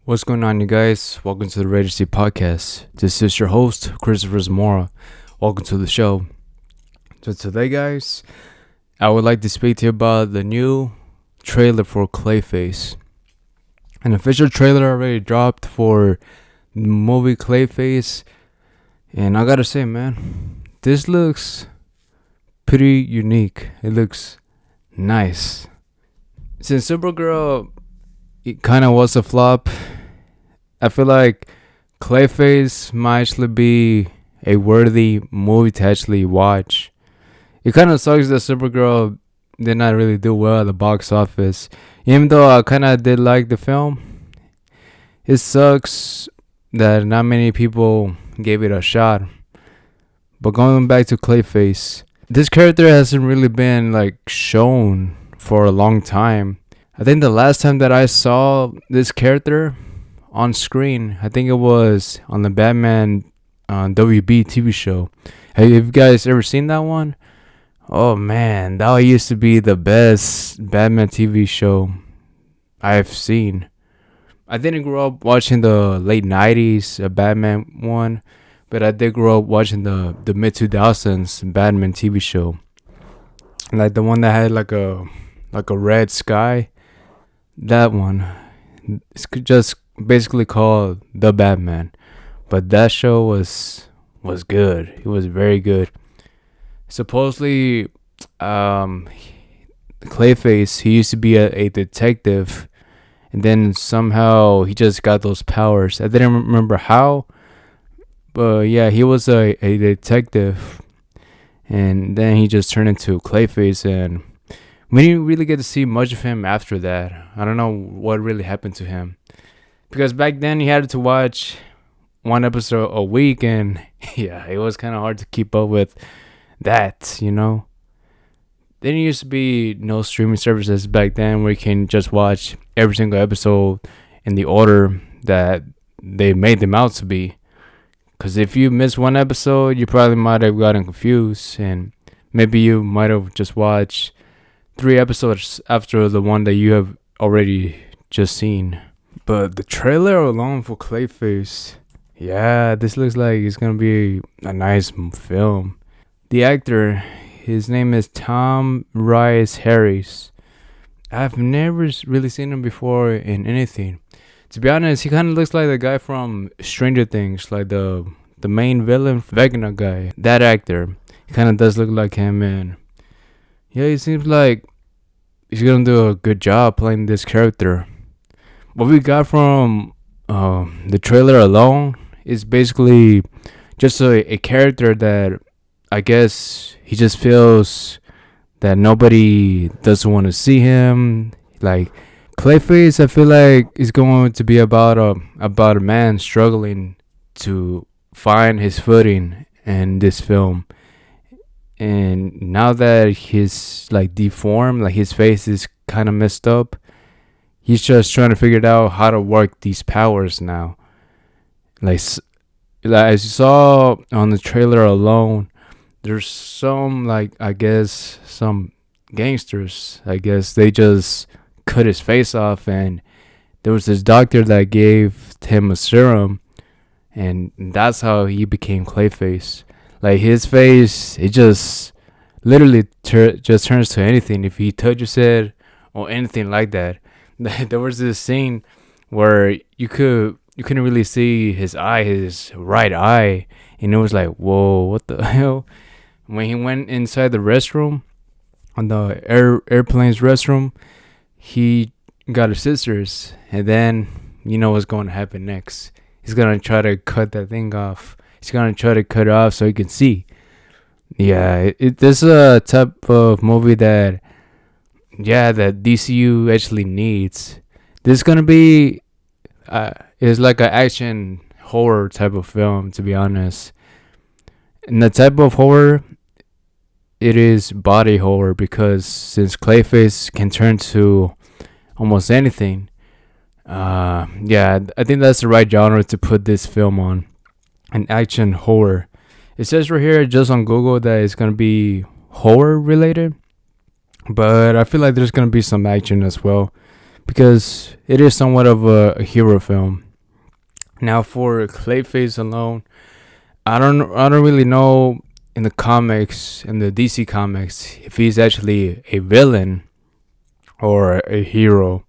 What's going on, you guys? Welcome to the Raider C podcast. This is your host, Cristopher Zamora. Welcome to the show. So today, guys, I would like to speak to you about the new trailer for Clayface. An official trailer already dropped for the movie Clayface, and I gotta say, man, this looks pretty unique. It looks nice. Since Supergirl, it kind of was a flop, I feel like Clayface might actually be a worthy movie to actually watch. It kind of sucks that Supergirl did not really do well at the box office. Even though I kind of did like the film, it sucks that not many people gave it a shot. But going back to Clayface, this character hasn't really been shown for a long time. I think the last time that I saw this character on screen, I think it was on the Batman WB TV show. Have you guys ever seen that one? Oh man, that used to be the best Batman TV show I've seen. I didn't grow up watching the late 90s Batman one, but I did grow up watching the mid 2000s Batman TV show. Like the one that had like a red sky. That one. It's just basically called The Batman. But that show was good. It was very good. Supposedly, Clayface, he used to be a detective, and then somehow he just got those powers. I didn't remember how, but yeah, he was a detective, and then he just turned into Clayface, and we didn't really get to see much of him after that. I don't know what really happened to him, because back then you had to watch one episode a week, and yeah, it was kind of hard to keep up with that, you know. There used to be no streaming services back then where you can just watch every single episode in the order that they made them out to be. Because if you miss one episode, you probably might have gotten confused, and maybe you might have just watched 3 episodes after the one that you have already just seen. But the trailer alone for Clayface, yeah, this looks like it's gonna be a nice film. The actor, his name is Tom Rhys Harris. I've never really seen him before in anything. To be honest, he kind of looks like the guy from Stranger Things, like the main villain, Vecna guy. That actor, he kind of does look like him, and yeah, he seems like he's gonna do a good job playing this character. What we got from the trailer alone is basically just a character that I guess he just feels that nobody doesn't want to see him. Like Clayface, I feel like is going to be about a man struggling to find his footing in this film. And now that he's deformed, like his face is kind of messed up, he's just trying to figure out how to work these powers now. Like as you saw on the trailer alone, there's some I guess some gangsters. I guess they just cut his face off, and there was this doctor that gave him a serum, and that's how he became Clayface. Like his face, it just literally just turns to anything if he touches it or anything like that. There was this scene where you couldn't really see his eye, his right eye, and it was like, whoa, what the hell? When he went inside the restroom, on the airplane's restroom, he got his scissors, and then you know what's going to happen next. He's gonna try to cut that thing off. He's gonna try to cut it off so he can see. Yeah, this is a type of movie that DCU actually needs. This is gonna be is like an action horror type of film, to be honest. And the type of horror, it is body horror, because since Clayface can turn to almost anything, I think that's the right genre to put this film on. An action horror. It says right here just on Google that it's gonna be horror related, but I feel like there's gonna be some action as well. because it is somewhat of a hero film. Now for Clayface alone, I don't really know in the comics, in the DC comics, if he's actually a villain or a hero.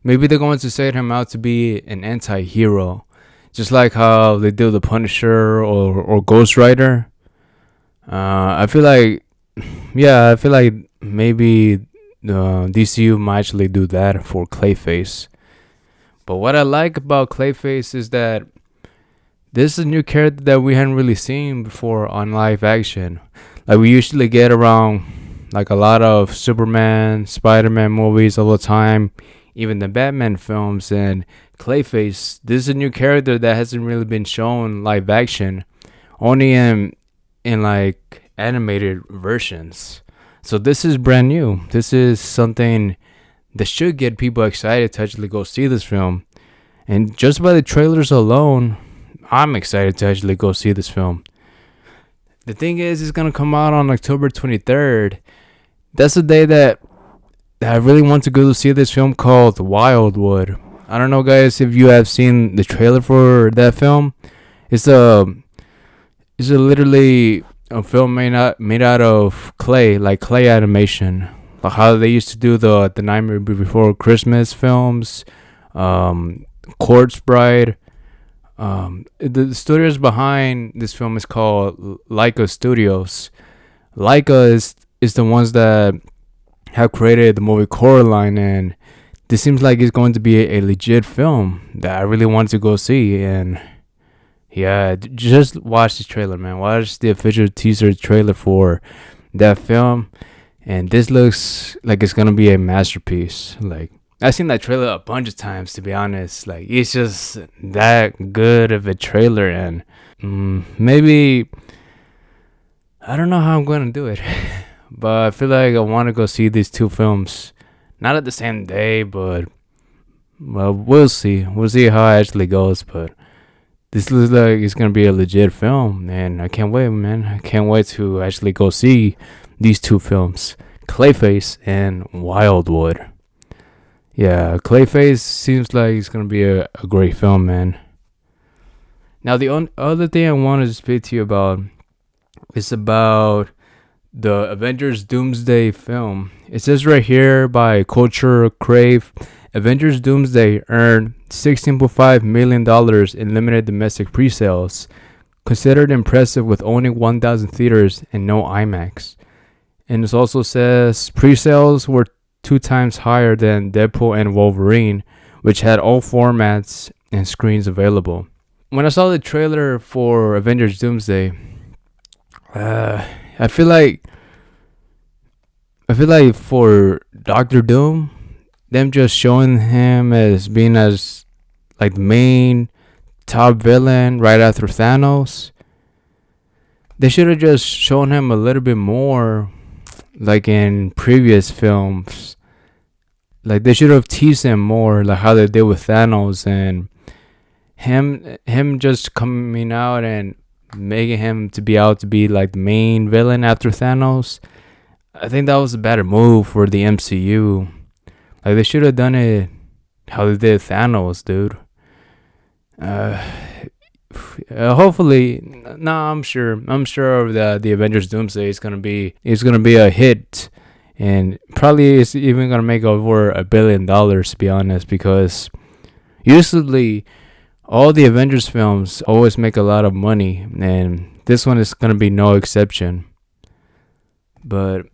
Maybe they're going to set him out to be an anti-hero, just like how they do the Punisher or Ghost Rider. I feel like, yeah, I feel like maybe DCU might actually do that for Clayface. But what I like about Clayface is that this is a new character that we hadn't really seen before on live action. Like we usually get around like a lot of Superman, Spider-Man movies all the time, even the Batman films, and Clayface. This is a new character that hasn't really been shown live action, only in like animated versions. So this is brand new. This is something that should get people excited to actually go see this film. And just by the trailers alone, I'm excited to actually go see this film. The thing is, it's gonna come out on October 23rd. That's the day that I really want to go to see this film called Wildwood. I don't know, guys, if you have seen the trailer for that film. It's a literally a film made out of clay, like clay animation, like how they used to do the Nightmare Before Christmas films, Corpse Bride. The studios behind this film is called Leica Studios. Leica is the ones that have created the movie Coraline, and this seems like it's going to be a legit film that I really want to go see. And yeah, just watch the trailer, man. Watch the official teaser trailer for that film, and this looks like it's gonna be a masterpiece. Like, I've seen that trailer a bunch of times, to be honest. Like, it's just that good of a trailer, and maybe I don't know how I'm gonna do it, but I feel like I want to go see these two films, not at the same day, but well, we'll see. We'll see how it actually goes, but this looks like it's gonna be a legit film, and I can't wait, man. I can't wait to actually go see these two films, Clayface and Wildwood. Yeah, Clayface seems like it's gonna be a great film, man. Now, the other thing I wanted to speak to you about is about the Avengers Doomsday film. It says right here by Culture Crave, Avengers Doomsday earned $16.5 million in limited domestic pre-sales, considered impressive with only 1,000 theaters and no IMAX. And it also says pre-sales were 2 times higher than Deadpool and Wolverine, which had all formats and screens available. When I saw the trailer for Avengers Doomsday, I feel like for Doctor Doom, them just showing him as being as like the main top villain right after Thanos, they should have just shown him a little bit more like in previous films. Like, they should have teased him more, like how they did with Thanos, and him just coming out and making him to be like the main villain after Thanos. I think that was a better move for the MCU. Like, they should have done it how they did Thanos, dude. Hopefully, no, I'm sure the Avengers Doomsday is gonna be a hit, and probably is even gonna make over $1 billion, to be honest, because usually all the Avengers films always make a lot of money, and this one is gonna be no exception. But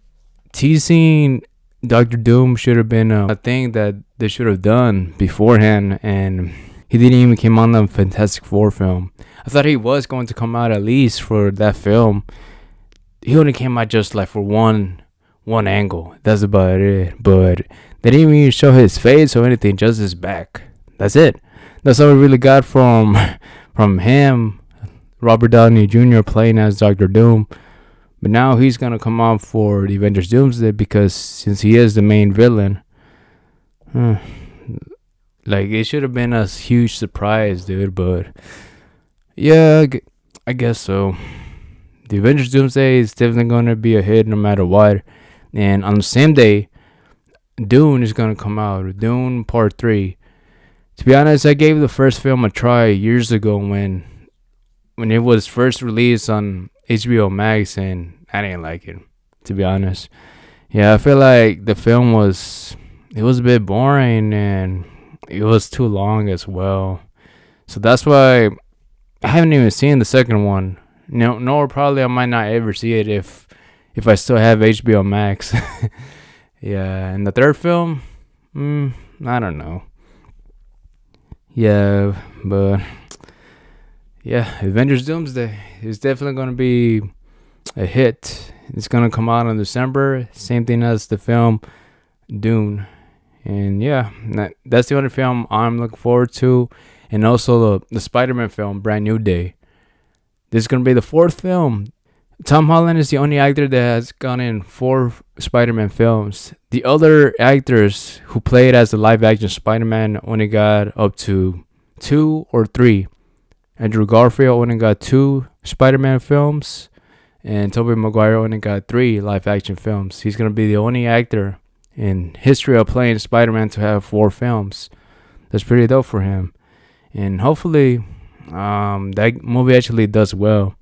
teasing Doctor Doom should have been a thing that they should have done beforehand, and he didn't even come on the Fantastic Four film. I thought he was going to come out at least for that film. He only came out just like for one angle. That's about it. But they didn't even show his face or anything, just his back. That's it. That's all we really got from him, Robert Downey Jr. playing as Doctor Doom. But now he's gonna come out for the Avengers Doomsday because since he is the main villain, like, it should have been a huge surprise, dude. But yeah, I guess so. The Avengers Doomsday is definitely gonna be a hit no matter what. And on the same day, Dune is gonna come out. Dune Part 3. To be honest, I gave the first film a try years ago when it was first released on HBO Max, and I didn't like it. To be honest, yeah, I feel like the film was a bit boring and it was too long as well. So that's why I haven't even seen the second one. No, nor probably I might not ever see it if I still have HBO Max. Yeah, and the third film, I don't know. Yeah, but yeah, Avengers Doomsday is definitely gonna be a hit. It's gonna come out in December. Same thing as the film Dune. And yeah, that's the only film I'm looking forward to. And also the Spider-Man film, Brand New Day. This is going to be the fourth film. Tom Holland is the only actor that has gone in 4 Spider-Man films. The other actors who played as the live-action Spider-Man only got up to 2 or 3. Andrew Garfield only got 2 Spider-Man films. And Tobey Maguire only got 3 live-action films. He's going to be the only actor in history of playing Spider-Man to have 4 films. That's pretty dope for him. And hopefully that movie actually does well.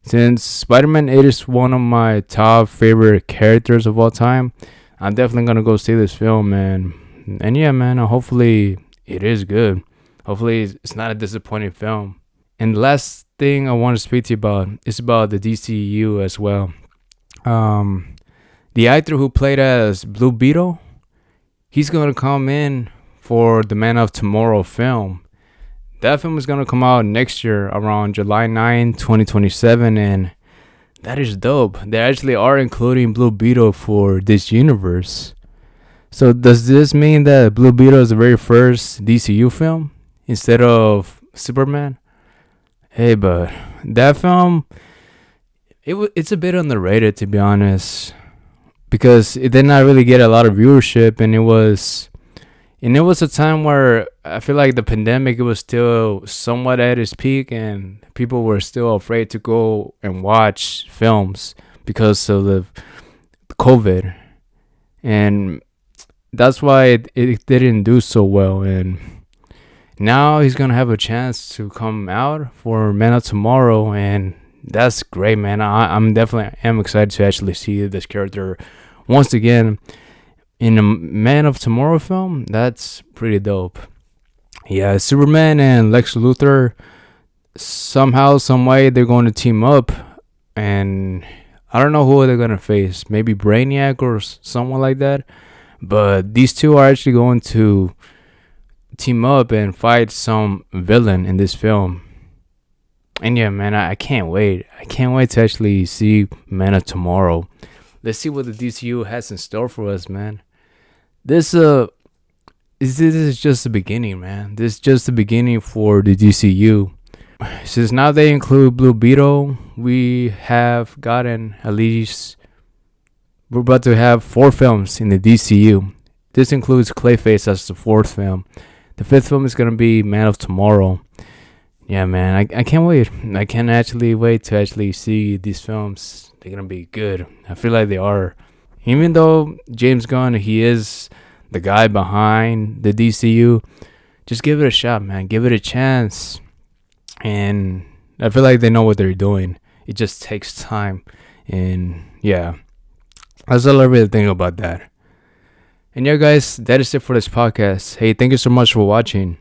Since Spider-Man 8 is one of my top favorite characters of all time, I'm definitely going to go see this film, man. And yeah, man, hopefully it is good. Hopefully it's not a disappointing film. And the last thing I want to speak to you about is about the DCU as well. The actor who played as Blue Beetle, he's going to come in for the Man of Tomorrow film. That film is going to come out next year around July 9, 2027, and that is dope. They actually are including Blue Beetle for this universe. So does this mean that Blue Beetle is the very first DCU film instead of Superman? Hey, but that film, it's a bit underrated, to be honest, because it did not really get a lot of viewership, and it was a time where I feel like the pandemic, it was still somewhat at its peak, and people were still afraid to go and watch films because of the COVID, and that's why it didn't do so well. And now he's gonna have a chance to come out for Man of Tomorrow, and that's great, man. I'm definitely am excited to actually see this character once again in a Man of Tomorrow film. That's pretty dope. Yeah, Superman and Lex Luthor, somehow, some way, they're going to team up, and I don't know who they're gonna face. Maybe Brainiac or someone like that. But these two are actually going to team up and fight some villain in this film. And yeah, man, I can't wait. I can't wait to actually see Man of Tomorrow. Let's see what the DCU has in store for us, man. This is just the beginning, man. This is just the beginning for the DCU. Since now they include Blue Beetle, we have gotten at least, we're about to have 4 films in the DCU. This includes Clayface as the 4th film. The 5th film is going to be Man of Tomorrow. Yeah, man, I can't wait. I can't actually wait to actually see these films. They're going to be good. I feel like they are. Even though James Gunn, he is the guy behind the DCU, just give it a shot, man. Give it a chance. And I feel like they know what they're doing. It just takes time. And yeah, that's all I really think about that. And yeah, guys, that is it for this podcast. Hey, thank you so much for watching.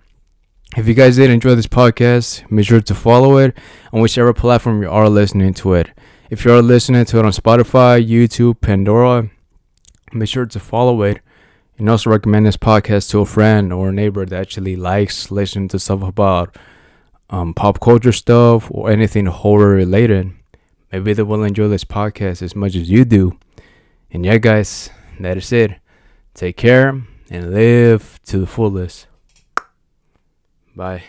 If you guys did enjoy this podcast, make sure to follow it on whichever platform you are listening to it. If you are listening to it on Spotify, YouTube, Pandora, make sure to follow it. And also recommend this podcast to a friend or a neighbor that actually likes listening to stuff about pop culture stuff or anything horror related. Maybe they will enjoy this podcast as much as you do. And yeah, guys, that is it. Take care and live to the fullest. Bye.